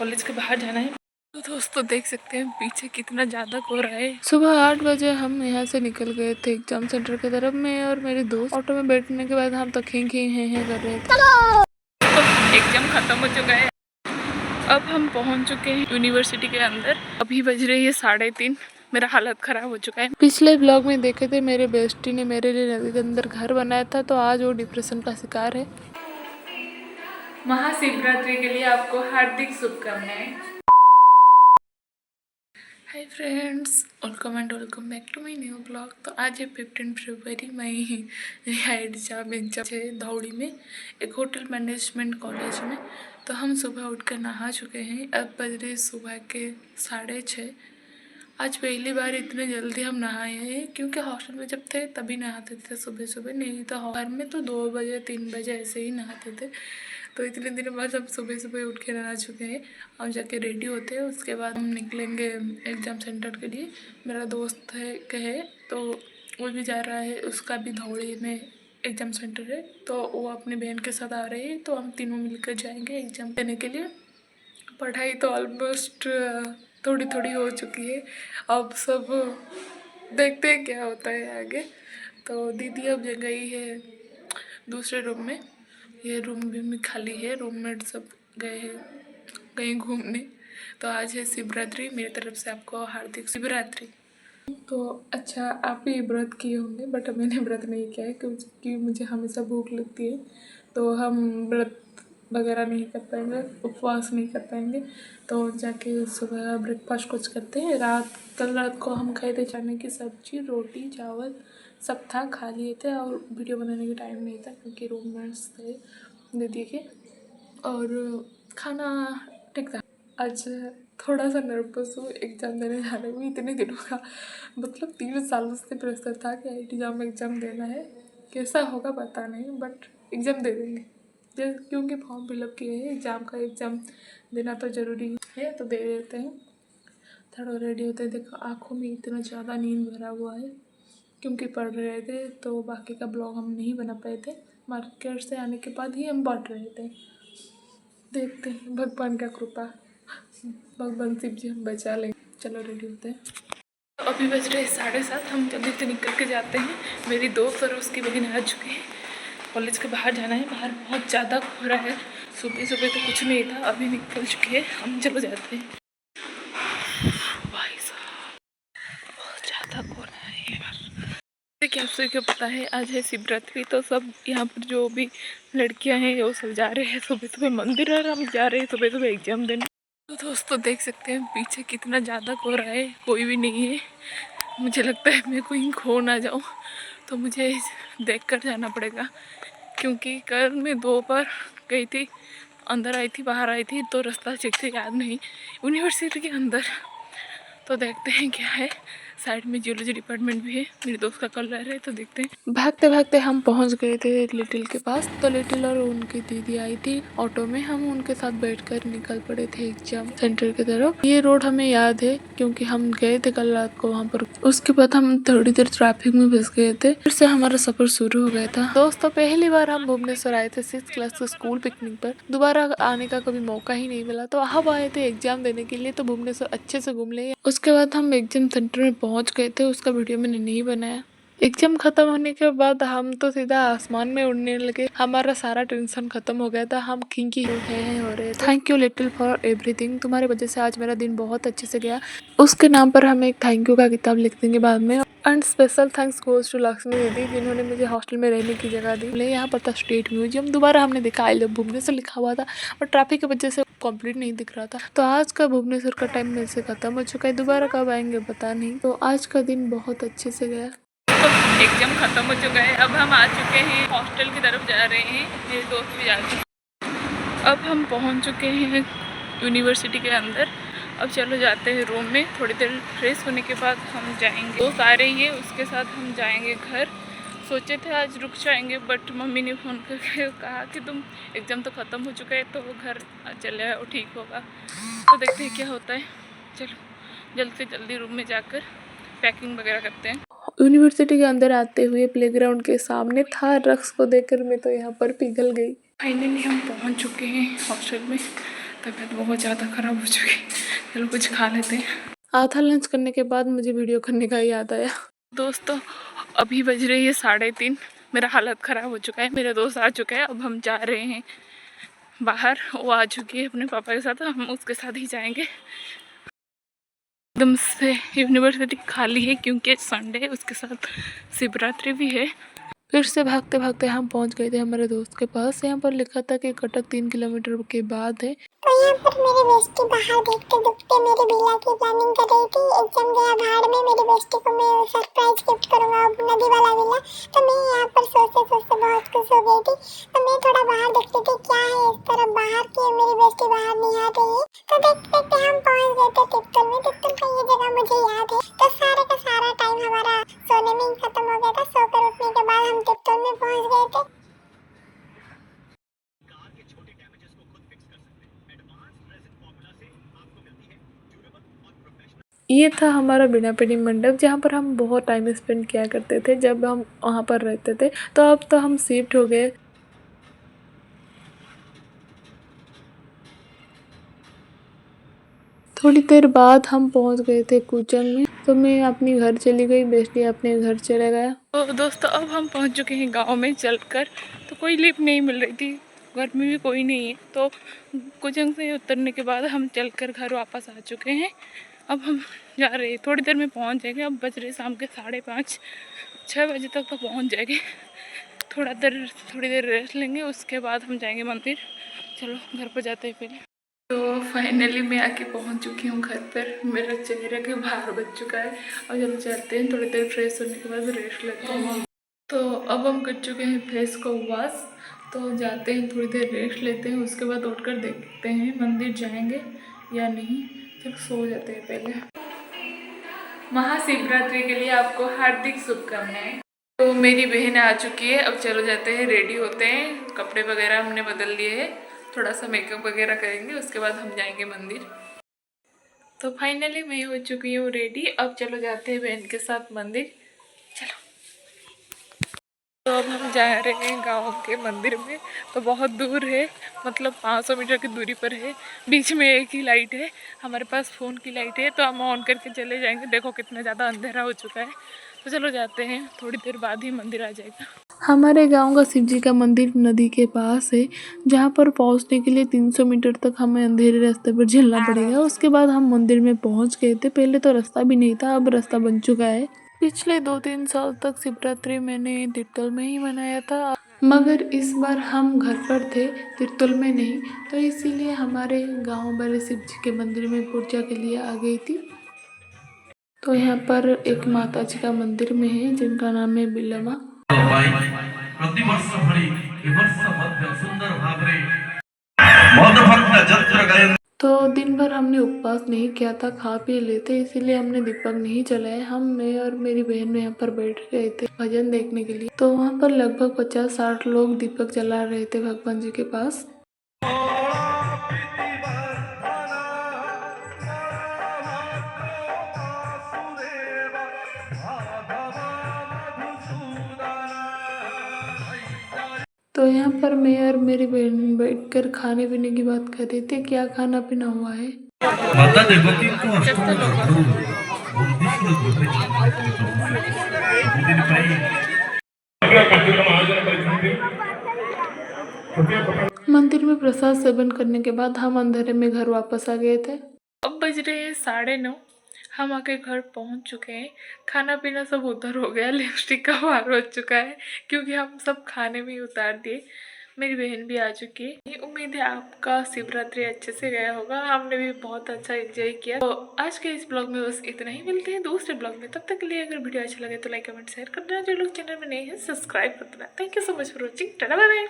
College के बाहर जाना है। तो दोस्तों देख सकते हैं पीछे कितना ज़्यादा कोहरा है। सुबह 8 बजे हम यहाँ से निकल गए थे एग्जाम सेंटर की तरफ। मैं और मेरे दोस्त ऑटो में बैठने के बाद हम तो खीं हैं कर रहे थे। तो एग्जाम खत्म हो चुका है। अब हम पहुँच चुके हैं यूनिवर्सिटी के अंदर। अभी बज रही है 3:30। मेरा हालत ख़राब हो चुका है। पिछले ब्लॉग में देखे थे मेरे बेस्टी ने मेरे लिए नदी के अंदर घर बनाया था, तो आज वो डिप्रेशन का शिकार है। महाशिवरात्रि के लिए आपको हार्दिक शुभकामनाएं। Hi friends, welcome back to my new blog. तो आज है 15 फरवरी। मैं एग्जाम है धौड़ी में, एक होटल मैनेजमेंट कॉलेज में। तो हम सुबह उठकर नहा चुके हैं। अब बज रहे सुबह के 6:30। आज पहली बार इतने जल्दी हम नहाए हैं, क्योंकि हॉस्टल में जब थे तभी नहाते थे सुबह सुबह, नहीं तो घर में तो 2 बजे 3 बजे ऐसे ही नहाते थे। तो इतने दिनों बाद हम सुबह सुबह उठ के नहा चुके हैं। हम जाके रेडी होते हैं, उसके बाद हम निकलेंगे एग्ज़ाम सेंटर के लिए। मेरा दोस्त है तो वो भी जा रहा है, उसका भी धौड़ी में एग्ज़ाम सेंटर है। तो वो अपनी बहन के साथ आ रही है, तो हम तीनों मिलकर जाएंगे एग्ज़ाम देने के लिए। पढ़ाई तो ऑलमोस्ट थोड़ी थोड़ी हो चुकी है। अब सब देखते हैं क्या होता है आगे। तो दीदी अब गई है दूसरे रूम में। ये रूम भी खाली है, रूममेट सब गए हैं कहीं घूमने। तो आज है शिवरात्रि। मेरी तरफ से आपको हार्दिक शिवरात्रि। तो अच्छा, आप भी व्रत किए होंगे, बट मैंने व्रत नहीं किया है क्योंकि मुझे हमेशा भूख लगती है। तो हम व्रत वगैरह नहीं कर पाएंगे, उपवास नहीं कर पाएंगे। तो जाके सुबह ब्रेकफास्ट कुछ करते हैं। कल रात को हम खाए थे चने की सब्जी, रोटी, चावल सब था, खा लिए थे। और वीडियो बनाने का टाइम नहीं था क्योंकि रूममेट्स थे दीदी के, और खाना ठीक था। आज थोड़ा सा नर्वस हूँ एग्ज़ाम देने जाने में। इतने दिनों का मतलब 3 सालों से प्रेशर था कि IIT में एग्ज़ाम देना है। कैसा होगा पता नहीं, बट एग्ज़ाम दे देंगे क्योंकि फॉर्म फिलअप किए हैं। एग्ज़ाम देना तो ज़रूरी है, तो दे देते हैं। थोड़ा रेडी होते हैं। देखो आँखों में इतना ज़्यादा नींद भरा हुआ है क्योंकि पढ़ रहे थे, तो बाकी का ब्लॉग हम नहीं बना पाए थे। मार्केट से आने के बाद ही हम पढ़ रहे थे। देखते हैं भगवान का कृपा, भगवान शिव जी हम बचा लें। चलो रेडी होते हैं। अभी बज रहे 7:30। हम जल्दी से निकल के जाते हैं। मेरी दोस्त और उसकी बहन आ चुकी है। कॉलेज के बाहर जाना है। बाहर बहुत ज़्यादा कोहरा है। सुबह सुबह तो कुछ नहीं था, अभी निकल चुके हैं हम। चलो जाते हैं। भाई साहब बहुत ज़्यादा कोहरा है यार। कि आप सभी को पता है आज है शिवरात्रि। तो सब यहाँ पर जो भी लड़कियाँ हैं वो सब जा रहे हैं सुबह सुबह मंदिर, और हम जा रहे हैं सुबह सुबह एग्जाम देने। तो दोस्तों देख सकते हैं पीछे कितना ज़्यादा कोहरा है, कोई भी नहीं है। मुझे लगता है मैं कहीं खो ना जाऊँ, तो मुझे देख कर जाना पड़ेगा। क्योंकि कल मैं 2 बार गई थी, अंदर आई थी बाहर आई थी, तो रास्ता ठीक से याद नहीं यूनिवर्सिटी के अंदर। तो देखते हैं क्या है। साइड में जियोलॉजी डिपार्टमेंट भी है। मेरे दोस्त का कल रह रहा है, तो देखते हैं। भागते भागते हम पहुंच गए थे लिटिल के पास। तो लिटिल और उनकी दीदी आई थी ऑटो में। हम उनके साथ बैठकर निकल पड़े थे एग्जाम सेंटर की तरफ। ये रोड हमें याद है क्योंकि हम गए थे कल रात को वहाँ पर। उसके बाद हम थोड़ी देर ट्रैफिक में फंस गए थे, फिर से हमारा सफर शुरू हो गया था। दोस्तों पहली बार हम भुवनेश्वर आए थे 6th क्लास के स्कूल पिकनिक पर। दोबारा आने का कभी मौका ही नहीं मिला, तो अब आए थे एग्जाम देने के लिए। तो भुवनेश्वर अच्छे से घूम लिए। उसके बाद हम एग्जाम सेंटर में पहुंच गए थे। उसका वीडियो मैंने नहीं बनाया। एग्जाम खत्म होने के बाद हम तो सीधा आसमान में उड़ने लगे। हमारा सारा टेंशन खत्म हो गया था। हम खिंकी हो रहे थे। Thank you little for everything. तुम्हारी वजह से आज मेरा दिन बहुत अच्छे से गया। उसके नाम पर हम एक थैंक यू का किताब लिख देंगे बाद में। And special thanks goes to Lakshmi दीदी, जिन्होंने मुझे हॉस्टल में रहने की जगह दी। यहाँ पर था स्टेट म्यूजियम। दोबारा हमने देखा आई लव भुवनेश्वर लिखा हुआ था, और ट्रैफिक की वजह से कंप्लीट नहीं दिख रहा था। तो आज का भुवनेश्वर का टाइम मेरे से खत्म हो चुका है। दोबारा कब आएंगे पता नहीं। तो आज का दिन बहुत अच्छे से गया। तो एग्जाम खत्म हो चुका है। अब हम आ चुके हैं हॉस्टल की तरफ जा रहे हैं। मेरे दोस्त भी जा चुके हैं। अब हम पहुंच चुके हैं यूनिवर्सिटी के अंदर। अब चलो जाते हैं रूम में। थोड़ी देर फ्रेश होने के बाद हम जाएंगे। दोस्त आ रही है, उसके साथ हम जाएंगे घर। सोचे थे आज रुक जाएंगे, बट मम्मी ने फ़ोन करके कहा कि तुम एग्ज़ाम तो ख़त्म हो चुका है, तो वो घर चले आओ, ठीक होगा। तो देखते हैं क्या होता है। चलो जल्द से जल्दी रूम में जाकर पैकिंग वगैरह करते हैं। यूनिवर्सिटी के अंदर आते हुए प्लेग्राउंड के सामने था रक्स को देखकर मैं तो यहाँ पर पिघल गई। फाइनली हम पहुँच चुके हैं हॉस्टल में। तबीयत बहुत ज़्यादा ख़राब हो चुकी है। चलो कुछ खा लेते हैं। आधा लंच करने के बाद मुझे वीडियो करने का याद आया। दोस्तों अभी बज रही है 3:30। मेरा हालत ख़राब हो चुका है। मेरे दोस्त आ चुके हैं, अब हम जा रहे हैं बाहर। वो आ चुकी है अपने पापा के साथ, हम उसके साथ ही जाएंगे। एकदम से यूनिवर्सिटी खाली है क्योंकि संडे है, उसके साथ शिवरात्रि भी है। फिर से भागते भागते हम पहुंच गए थे हमारे दोस्त के पास। यहाँ पर लिखा था कि कटक 3 किलोमीटर के बाद है। तो यहाँ पर मेरी बेस्टी बाहर देखते दुखते मेरी बिल्ला की प्लानिंग कर रही थी। एकदम गया भाड़ में। मेरी बेस्टी को मैं सरप्राइज गिफ्ट करूंगा अब नदी वाला बिल्ला। तो मैं यहाँ पर सोचते सोचते बहुत खुश हो गई थी। तो मैं थोड़ा बाहर देख रही थी क्या है इस तरफ बाहर की। मेरी बेस्टी बाहर नहीं आ रही है। तो देखते देखते हम पहुँच गए थे तिप्तल में। तिप्तल का ये जगह मुझे याद है। तो सारे का सारा टाइम हमारा सोने में ही खत्म हो गया था। सोकर उठने के बाद हम तिप्तल में पहुँच गए थे। ये था हमारा बीनापिनी मंडप, जहाँ पर हम बहुत टाइम स्पेंड किया करते थे जब हम वहाँ पर रहते थे। तो अब तो हम शिफ्ट हो गए। थोड़ी देर बाद हम पहुँच गए थे कुचंग में। तो मैं अपनी घर चली गई, बेस्टी अपने घर चले गया। तो दोस्तों अब हम पहुँच चुके हैं गाँव में चलकर। तो कोई लिफ्ट नहीं मिल रही थी, घर में भी कोई नहीं है। तो कुचंग से उतरने के बाद हम चलकर घर वापस आ चुके हैं। अब हम जा रहे हैं, थोड़ी देर में पहुंच जाएंगे। अब बज रहे शाम के 5:30, 6 बजे तक तो पहुंच जाएंगे। थोड़ी देर रेस्ट लेंगे, उसके बाद हम जाएंगे मंदिर। चलो घर पर जाते हैं पहले। तो फाइनली मैं आके पहुंच चुकी हूँ घर पर। मेरा चेहरे के बाहर बच चुका है। और चलो चलते हैं, थोड़ी देर फ्रेश होने के बाद रेस्ट लेते हैं। तो अब हम कर चुके हैं फेस को वॉश। तो जाते हैं, थोड़ी देर रेस्ट लेते हैं, उसके बाद उठकर देखते हैं मंदिर जाएंगे या नहीं। चलो सो जाते हैं पहले। महाशिवरात्रि के लिए आपको हार्दिक शुभकामनाएं। तो मेरी बहन आ चुकी है, अब चलो जाते हैं, रेडी होते हैं। कपड़े वगैरह हमने बदल लिए हैं, थोड़ा सा मेकअप वगैरह करेंगे, उसके बाद हम जाएंगे मंदिर। तो फाइनली मैं हो चुकी हूँ रेडी। अब चलो जाते हैं बहन के साथ मंदिर। चलो। तो अब हम जा रहे हैं गांव के मंदिर में। तो बहुत दूर है, मतलब 500 मीटर की दूरी पर है। बीच में एक ही लाइट है, हमारे पास फ़ोन की लाइट है, तो हम ऑन करके चले जाएंगे। देखो कितना ज़्यादा अंधेरा हो चुका है। तो चलो जाते हैं, थोड़ी देर बाद ही मंदिर आ जाएगा। हमारे गांव का शिव जी का मंदिर नदी के पास है, जहां पर पहुंचने के लिए 300 मीटर तक हमें अंधेरे रास्ते पर चलना पड़ेगा। उसके बाद हम मंदिर में पहुंच गए थे। पहले तो रास्ता भी नहीं था, अब रास्ता बन चुका है। पिछले 2-3 साल तक शिवरात्रि मैंने तिरतुल में ही मनाया था, मगर इस बार हम घर पर थे, तिरतुल में नहीं। तो इसीलिए हमारे गांव वाले शिव जी के मंदिर में पूजा के लिए आ गई थी। तो यहाँ पर एक माता जी का मंदिर में है, जिनका नाम है बिलमा। तो दिन भर हमने उपवास नहीं किया था, खा पी लेते, इसीलिए हमने दीपक नहीं जलाए। मैं और मेरी बहन यहाँ पर बैठ गए थे भजन देखने के लिए। तो वहाँ पर लगभग 50-60 लोग दीपक जला रहे थे भगवान जी के पास। तो यहाँ पर मैं और मेरी बहन बैठकर खाने पीने की बात कर रहे थे, क्या खाना पीना हुआ है। माता देवकी को अष्टमी घटरू बुद्धिश्वर मंदिर में प्रसाद सेवन करने के बाद हम अंधेरे में घर वापस आ गए थे। अब बज रहे हैं 9:30। हम आके घर पहुंच चुके हैं। खाना पीना सब उधर हो गया, लिपस्टिक का वार हो चुका है क्योंकि हम सब खाने में ही उतार दिए। मेरी बहन भी आ चुकी है। उम्मीद है आपका शिवरात्रि अच्छे से गया होगा, हमने भी बहुत अच्छा एंजॉय किया। तो आज के इस ब्लॉग में बस इतना ही, मिलते हैं दूसरे ब्लॉग में। तब तक के लिए अगर वीडियो अच्छा लगे तो लाइक कमेंट शेयर करना, जो लोग चैनल में नए हैं सब्सक्राइब कर देना। Thank you so much for watching. Tata bye bye.